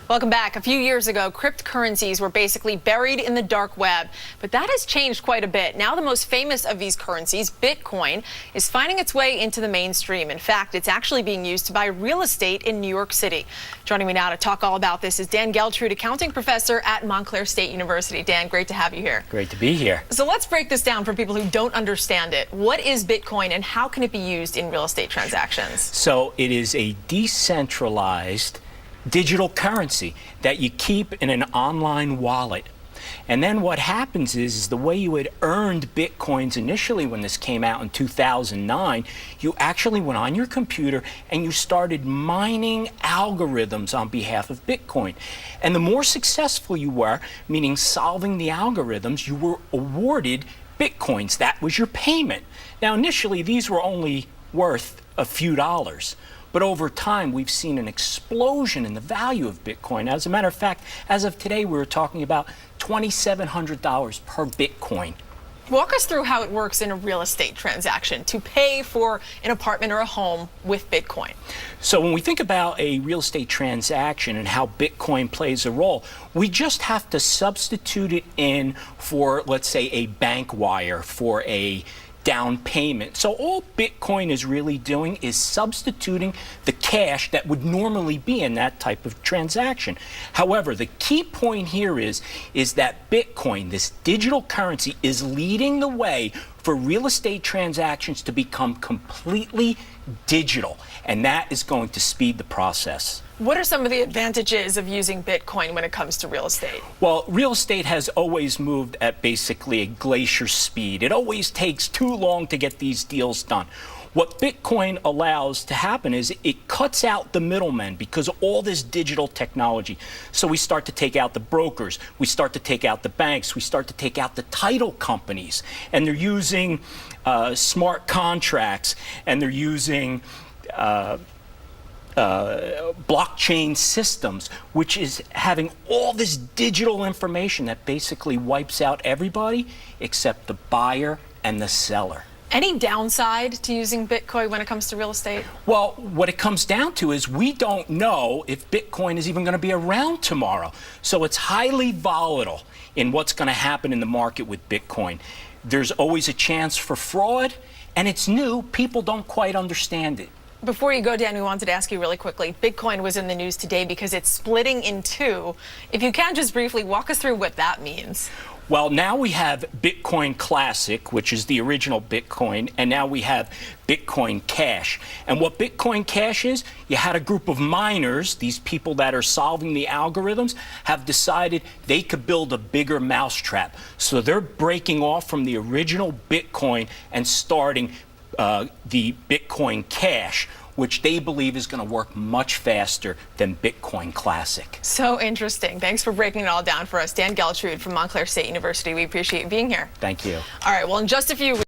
Welcome back. A few years ago, cryptocurrencies were basically buried in the dark web, but that has changed quite a bit. Now the most famous of these currencies, Bitcoin, is finding its way into the mainstream. In fact, it's actually being used to buy real estate in New York City. Joining me now to talk all about this is Dan Geltrude, accounting professor at Montclair State University. Dan, great to have you here. Great to be here. So let's break this down for people who don't understand it. What is Bitcoin and how can it be used in real estate transactions? So it is a decentralized digital currency that you keep in an online wallet. And then what happens is the way you had earned Bitcoins initially when this came out in 2009, you actually went on your computer and you started mining algorithms on behalf of Bitcoin. And the more successful you were, meaning solving the algorithms, you were awarded Bitcoins. That was your payment. Now, initially, these were only worth a few dollars. But over time, we've seen an explosion in the value of Bitcoin. As a matter of fact, as of today, we were talking about $2,700 per Bitcoin. Walk us through how it works in a real estate transaction to pay for an apartment or a home with Bitcoin. So when we think about a real estate transaction and how Bitcoin plays a role, we just have to substitute it in for, let's say, a bank wire for a down payment. So all Bitcoin is really doing is substituting the cash that would normally be in that type of transaction. However, the key point here is that Bitcoin, this digital currency, is leading the way for real estate transactions to become completely digital, and that is going to speed the process. What are some of the advantages of using Bitcoin when it comes to real estate? Well, real estate has always moved at basically a glacier speed. It always takes too long to get these deals done. What Bitcoin allows to happen is it cuts out the middlemen because of all this digital technology. So we start to take out the brokers, we start to take out the banks, we start to take out the title companies, and they're using smart contracts, and they're using blockchain systems, which is having all this digital information that basically wipes out everybody except the buyer and the seller. Any downside to using Bitcoin when it comes to real estate? Well, what it comes down to is we don't know if Bitcoin is even going to be around tomorrow. So it's highly volatile in what's going to happen in the market with Bitcoin. There's always a chance for fraud, and it's new. People don't quite understand it. Before you go, Dan, we wanted to ask you really quickly. Bitcoin was in the news today because it's splitting in two. If you can just briefly walk us through what that means. Well, now we have Bitcoin Classic, which is the original Bitcoin, and now we have Bitcoin Cash. And what Bitcoin Cash is, you had a group of miners, these people that are solving the algorithms, have decided they could build a bigger mousetrap. So they're breaking off from the original Bitcoin and starting the Bitcoin Cash, which they believe is going to work much faster than Bitcoin Classic. So interesting. Thanks for breaking it all down for us. Dan Geltrude from Montclair State University. We appreciate you being here. Thank you. All right, well, in just a few weeks.